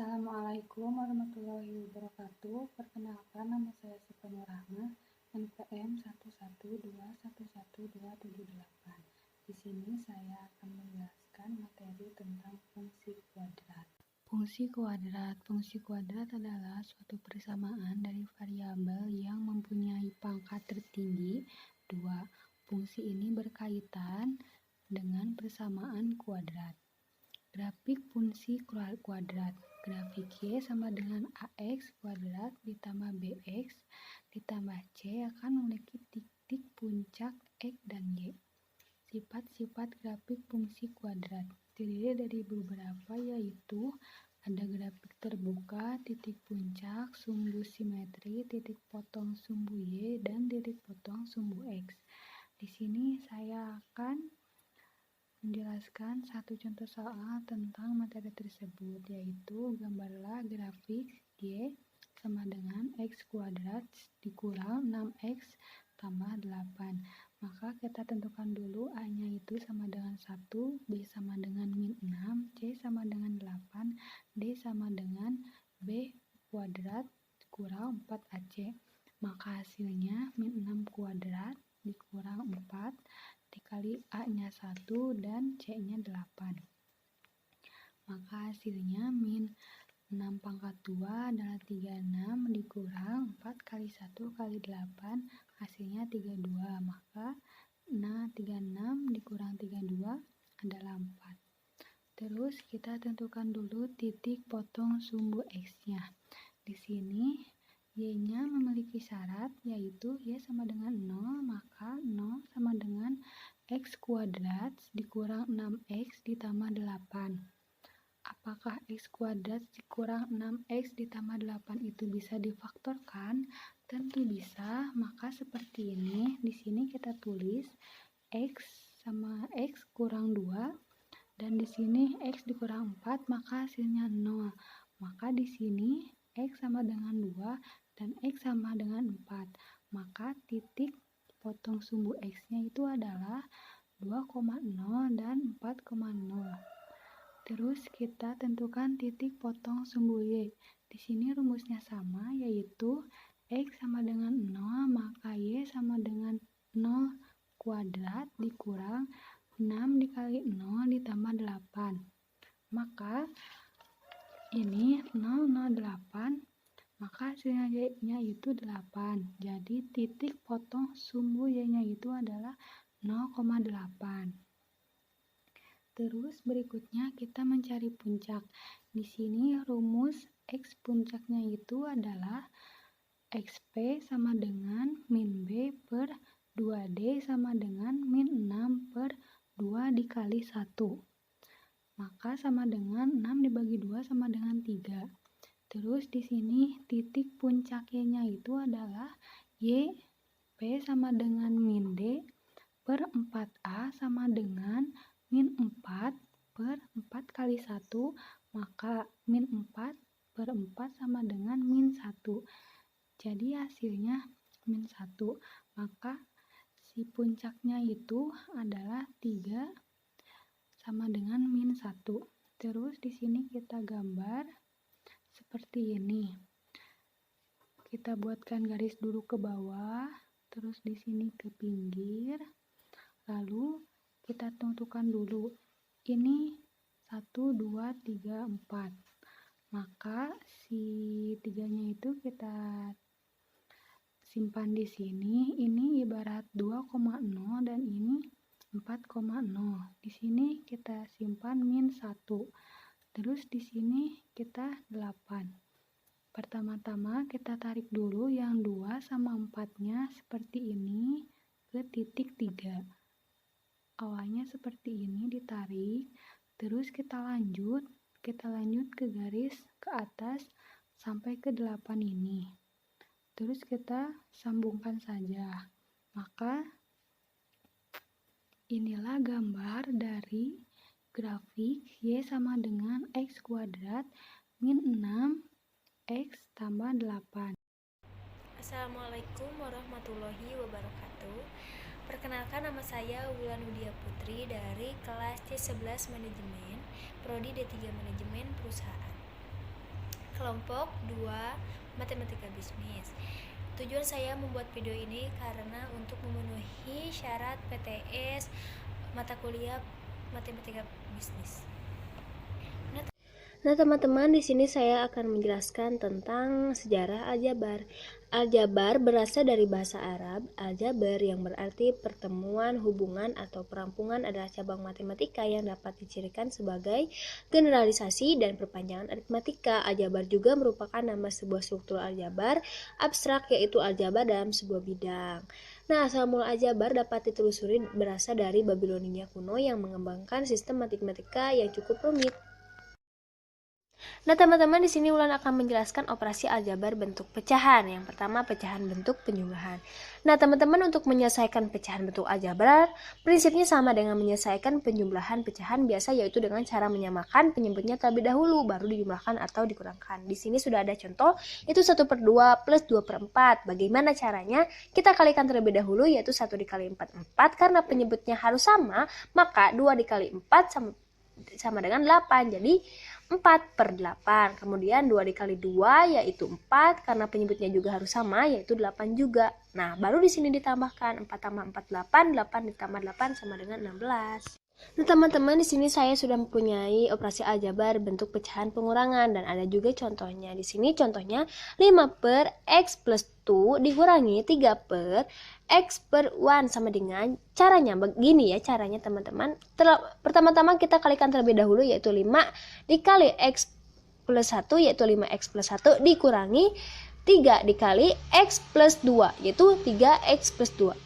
Assalamualaikum warahmatullahi wabarakatuh. Perkenalkan, nama saya Siva Nur Rahma, NPM 112111278. Di sini saya akan menjelaskan materi tentang fungsi kuadrat. Fungsi kuadrat adalah suatu persamaan dari variabel yang mempunyai pangkat tertinggi 2. Fungsi ini berkaitan dengan persamaan kuadrat. Grafik fungsi kuadrat. Grafik Y sama dengan AX kuadrat ditambah BX ditambah C akan memiliki titik puncak X dan Y. Sifat-sifat grafik fungsi kuadrat terdiri dari beberapa, yaitu ada grafik terbuka, titik puncak, sumbu simetri, titik potong sumbu Y, dan titik potong sumbu X. Di sini saya akan menjelaskan satu contoh soal tentang materi tersebut, yaitu gambarlah grafik Y sama dengan X kuadrat dikurang 6X tambah 8. Maka kita tentukan dulu A-nya itu sama dengan 1, B sama dengan min 6, C sama dengan 8, D sama dengan B kuadrat kurang 4AC. Maka hasilnya min 6 kuadrat dikurang 4 dikali A-nya 1 dan C-nya 8. Maka hasilnya min 6 pangkat 2 adalah 36 dikurang 4 kali 1 kali 8 hasilnya 32. Maka 36 dikurang 32 adalah 4. Terus kita tentukan dulu titik potong sumbu X-nya. Di sini Y-nya memiliki syarat, yaitu Y sama dengan 0, maka 0 sama dengan X kuadrat dikurang 6X ditambah 8. Apakah X kuadrat dikurang 6X ditambah 8 itu bisa difaktorkan? Tentu bisa. Maka seperti ini, di sini kita tulis X sama X kurang 2, dan di sini X dikurang 4, maka hasilnya 0. Maka di sini X sama dengan 2 dan X sama dengan 4. Maka titik potong sumbu X-nya itu adalah 2,0 dan 4,0. Terus kita tentukan titik potong sumbu Y. Di sini rumusnya sama, yaitu X sama dengan 0, maka Y sama dengan 0 kuadrat dikurang 6 dikali 0 ditambah 8. Maka ini 008, maka hasilnya Y-nya itu 8. Jadi titik potong sumbu Y-nya itu adalah 0,8. Terus berikutnya kita mencari puncak. Di sini rumus X puncaknya itu adalah XP sama dengan min B per 2D sama dengan min 6 per 2 dikali 1. Maka sama dengan 6 dibagi 2 sama dengan 3. Terus di sini titik puncak Y-nya itu adalah Y P sama dengan min D per 4A sama dengan min 4 per 4 kali 1, maka min 4 per 4 sama dengan min 1. Jadi hasilnya min 1. Maka si puncaknya itu adalah 3 sama dengan min 1. Terus di sini kita gambar seperti ini. Kita buatkan garis dulu ke bawah, terus di sini ke pinggir. Lalu kita tentukan dulu. Ini 1 2 3 4. Maka si 3-nya itu kita simpan di sini. Ini ibarat 2,0 dan ini 4,0. Di sini kita simpan min 1. Terus di sini kita 8. Pertama-tama kita tarik dulu yang 2 sama 4-nya seperti ini ke titik 3. Awalnya seperti ini ditarik, terus kita lanjut ke garis ke atas sampai ke 8 ini. Terus kita sambungkan saja. Maka inilah gambar dari grafik Y sama dengan X kuadrat min 6X tambah 8. Assalamualaikum warahmatullahi wabarakatuh. Perkenalkan, nama saya Wulan Widya Putri dari kelas C11 Manajemen, Prodi D3 Manajemen Perusahaan. kelompok 2 Matematika Bisnis. Tujuan saya membuat video ini karena untuk memenuhi syarat PTS mata kuliah Matematika Bisnis. Nah, teman-teman, di sini saya akan menjelaskan tentang sejarah aljabar. Aljabar berasal dari bahasa Arab. Aljabar yang berarti pertemuan, hubungan, atau perampungan adalah cabang matematika yang dapat dicirikan sebagai generalisasi dan perpanjangan aritmatika. Aljabar juga merupakan nama sebuah struktur aljabar abstrak, yaitu aljabar dalam sebuah bidang. Nah, asal mula aljabar dapat ditelusuri berasal dari Babilonia kuno yang mengembangkan sistem matematika yang cukup rumit. Nah, teman-teman, di sini Wulan akan menjelaskan operasi aljabar bentuk pecahan. Yang pertama, pecahan bentuk penjumlahan. Nah, teman-teman, untuk menyelesaikan pecahan bentuk aljabar, prinsipnya sama dengan menyelesaikan penjumlahan pecahan biasa, yaitu dengan cara menyamakan penyebutnya terlebih dahulu, baru dijumlahkan atau dikurangkan. Di sini sudah ada contoh, itu 1/2 plus 2/4. Bagaimana caranya? Kita kalikan terlebih dahulu, yaitu 1 dikali 4, 4. Karena penyebutnya harus sama, maka 2 dikali 4 sama dengan 8. Jadi 4/8. Kemudian 2 dikali 2 yaitu 4, karena penyebutnya juga harus sama, yaitu 8 juga. Nah, baru di sini ditambahkan 4 tambah 4 8, 8 ditambah 8 sama dengan 16. Nah, teman-teman, di sini saya sudah mempunyai operasi aljabar bentuk pecahan pengurangan dan ada juga contohnya. Di sini contohnya 5/x plus 2 dikurangi 3/x/1 sama dengan caranya begini ya, caranya teman-teman. Pertama-tama kita kalikan terlebih dahulu, yaitu 5 dikali x plus 1 yaitu 5x plus 1 dikurangi 3 dikali x plus 2 yaitu 3x plus 2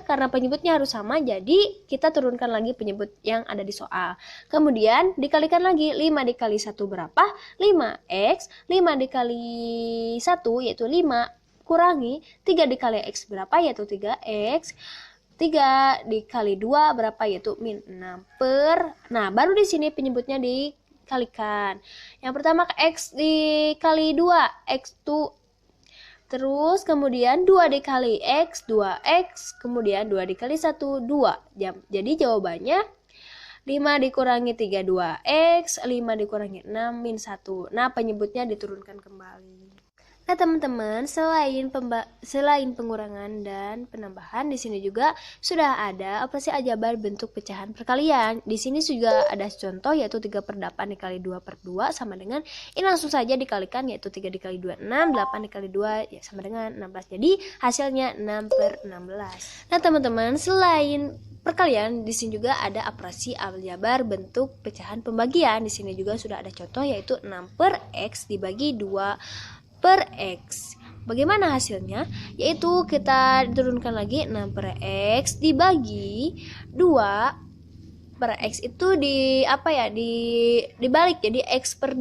karena penyebutnya harus sama, jadi kita turunkan lagi penyebut yang ada di soal. Kemudian dikalikan lagi 5 dikali 1 berapa? 5x. 5 dikali 1 yaitu 5 kurangi 3 dikali x berapa? Yaitu 3x. 3 dikali 2 berapa? Yaitu min 6 Nah, baru di sini penyebutnya dikalikan. Yang pertama x dikali 2, x itu. Terus kemudian 2 dikali x, 2x, kemudian 2 dikali 1, 2. Jadi jawabannya 5 dikurangi 3, 2x, 5 dikurangi 6, min 1. Nah, penyebutnya diturunkan kembali. Nah, teman-teman, selain pengurangan dan penambahan, di sini juga sudah ada operasi aljabar bentuk pecahan perkalian. Di sini juga ada contoh, yaitu 3/8 dikali 2/2 sama dengan, ini langsung saja dikalikan, yaitu 3 dikali 2, 6, 8 dikali 2 ya sama dengan 16. Jadi hasilnya 6/16. Nah, teman-teman, selain perkalian, di sini juga ada operasi aljabar bentuk pecahan pembagian. Di sini juga sudah ada contoh, yaitu 6/x dibagi 2/x. Bagaimana hasilnya? Yaitu kita turunkan lagi 6/x dibagi 2/x itu dibalik jadi x/2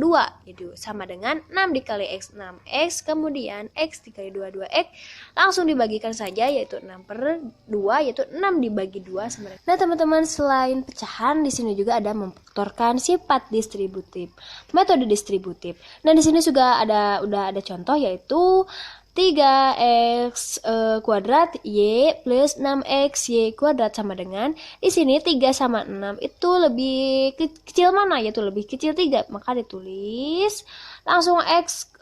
gitu, sama dengan 6 dikali x 6x, kemudian x dikali 2x, langsung dibagikan saja, yaitu 6/2 yaitu 6 dibagi 2 sama dengan. Nah, teman-teman, selain pecahan, di sini juga ada memfaktorkan sifat distributif, metode distributif. Nah, di sini juga udah ada contoh, yaitu 3x kuadrat y plus 6x y kuadrat sama dengan, di sini 3 sama 6 itu lebih kecil mana? Yaitu lebih kecil 3, maka ditulis langsung x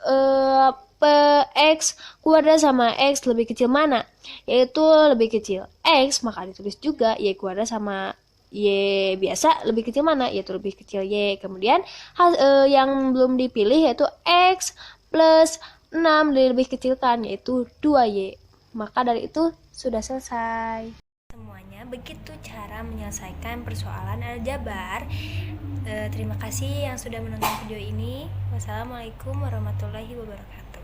kuadrat sama x lebih kecil mana? Yaitu lebih kecil x, maka ditulis juga y kuadrat sama y biasa lebih kecil mana? Yaitu lebih kecil y. Kemudian yang belum dipilih yaitu x plus 6 lebih kecilkan, yaitu 2y. Maka dari itu sudah selesai. Semuanya begitu cara menyelesaikan persoalan aljabar. Terima kasih yang sudah menonton video ini. Wassalamualaikum warahmatullahi wabarakatuh.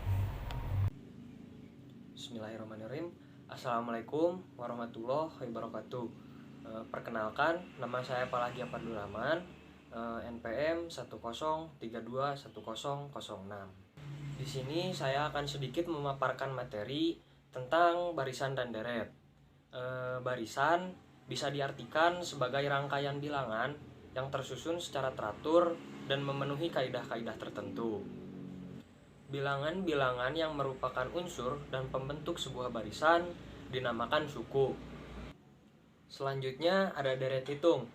Bismillahirrahmanirrahim. Assalamualaikum warahmatullahi wabarakatuh. Perkenalkan, nama saya Palagi Abdul Rahman, NPM 103210006. Di sini saya akan sedikit memaparkan materi tentang barisan dan deret. Barisan bisa diartikan sebagai rangkaian bilangan yang tersusun secara teratur dan memenuhi kaidah-kaidah tertentu. Bilangan-bilangan yang merupakan unsur dan pembentuk sebuah barisan dinamakan suku. Selanjutnya ada deret hitung.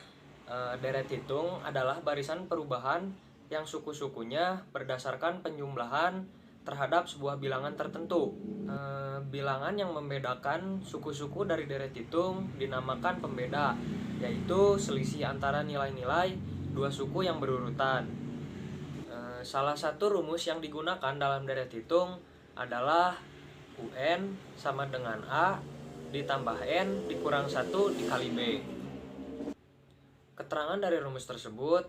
Deret hitung adalah barisan perubahan yang suku-sukunya berdasarkan penjumlahan terhadap sebuah bilangan tertentu. Bilangan yang membedakan suku-suku dari deret hitung dinamakan pembeda, yaitu selisih antara nilai-nilai dua suku yang berurutan. Salah satu rumus yang digunakan dalam deret hitung adalah UN sama dengan A ditambah N dikurang 1 dikali B. Keterangan dari rumus tersebut,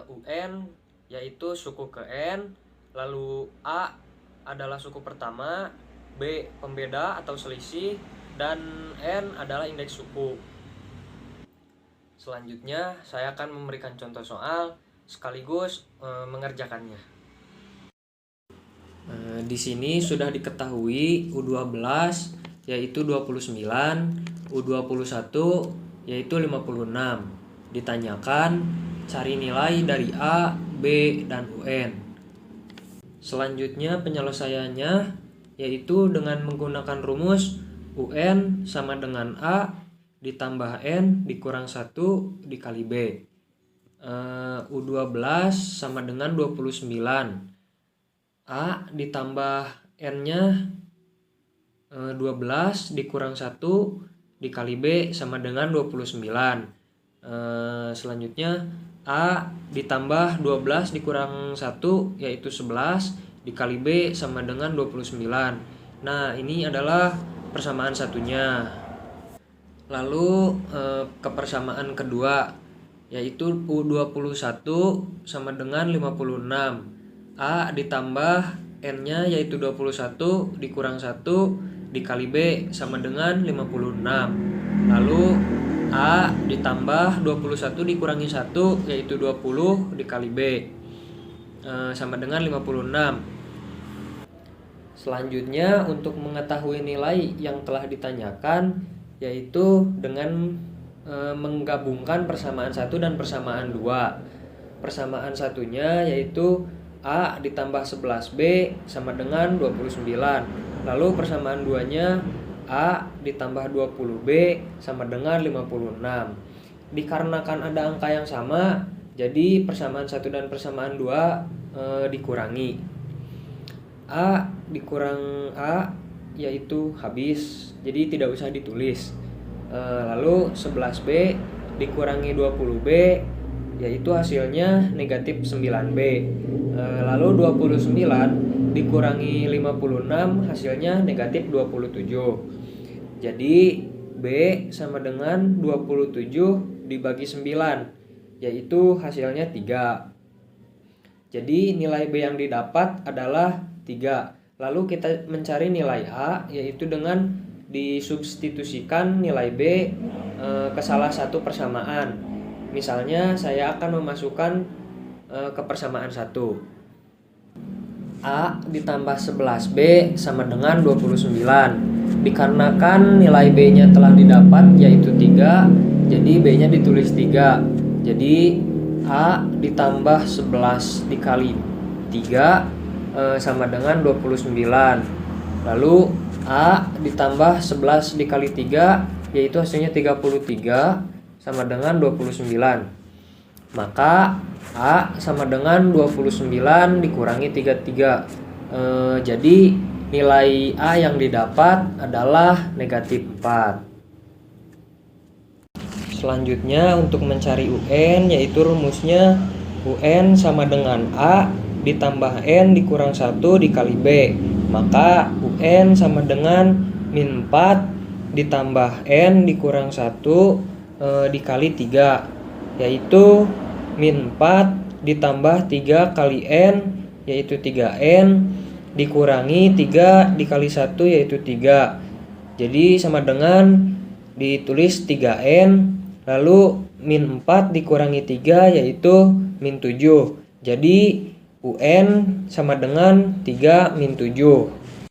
UN yaitu suku ke N, lalu A adalah suku pertama, B pembeda atau selisih, dan N adalah indeks suku. Selanjutnya saya akan memberikan contoh soal sekaligus mengerjakannya. Di sini sudah diketahui U12 yaitu 29, U21 yaitu 56. Ditanyakan cari nilai dari A, B, dan UN. Selanjutnya penyelesaiannya yaitu dengan menggunakan rumus UN sama dengan A ditambah N dikurang 1 dikali B. U12 sama dengan 29. A ditambah N-nya 12 dikurang 1 dikali B sama dengan 29. Selanjutnya A ditambah 12 dikurang 1 yaitu 11 dikali B sama dengan 29. Nah, ini adalah persamaan satunya. Lalu ke persamaan kedua yaitu U21 sama dengan 56. A ditambah N-nya yaitu 21 dikurang 1 dikali B sama dengan 56. Lalu A ditambah 21 dikurangi 1 yaitu 20 dikali B sama dengan 56. Selanjutnya untuk mengetahui nilai yang telah ditanyakan yaitu dengan menggabungkan persamaan 1 dan persamaan 2. Persamaan satunya yaitu A ditambah 11B sama dengan 29. Lalu persamaan 2-nya A ditambah 20B sama dengan 56. Dikarenakan ada angka yang sama, jadi persamaan 1 dan persamaan 2 dikurangi. A dikurang A yaitu habis, jadi tidak usah ditulis. Lalu 11B dikurangi 20B yaitu hasilnya negatif 9B. Lalu 29 dikurangi 56 hasilnya negatif 27. Jadi B sama dengan 27 dibagi 9 yaitu hasilnya 3. Jadi nilai B yang didapat adalah 3. Lalu kita mencari nilai A yaitu dengan disubstitusikan nilai B ke salah satu persamaan. Misalnya saya akan memasukkan ke persamaan 1. A ditambah 11B sama dengan 29. Dikarenakan nilai B-nya telah didapat yaitu 3, jadi B-nya ditulis 3. Jadi A ditambah 11 dikali 3 sama dengan 29. Lalu A ditambah 11 dikali 3 yaitu hasilnya 33 sama dengan 29. Maka A sama dengan 29 dikurangi 33. Jadi nilai A yang didapat adalah negatif 4. Selanjutnya untuk mencari UN yaitu rumusnya UN sama dengan A ditambah N dikurang 1 dikali B. Maka UN sama dengan min 4 ditambah N dikurang 1 dikali 3 yaitu min 4 ditambah 3 kali N yaitu 3N dikurangi 3 dikali 1 yaitu 3. Jadi sama dengan ditulis 3N lalu min 4 dikurangi 3 yaitu min 7. Jadi UN sama dengan 3 min 7.